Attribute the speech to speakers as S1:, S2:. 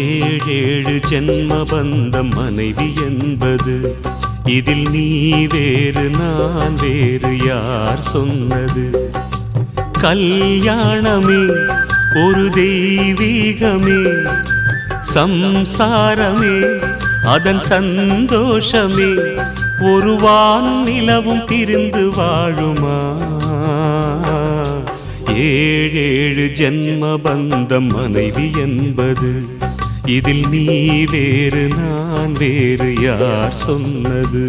S1: ஏழேழு ஜென்ம பந்தம் மனைவி என்பது, இதில் நீ வேறு நான் வேறு யார் சொன்னது? கல்யாணமே ஒரு தெய்வீகமே, சம்சாரமே அதன் சந்தோஷமே, ஒரு வானும் நிலவும் பிரிந்து வாழுமா? ஏழேழு ஜென்ம பந்தம் மனைவி என்பது, இதில் நீ வேறு நான் வேறு யார் சொன்னது?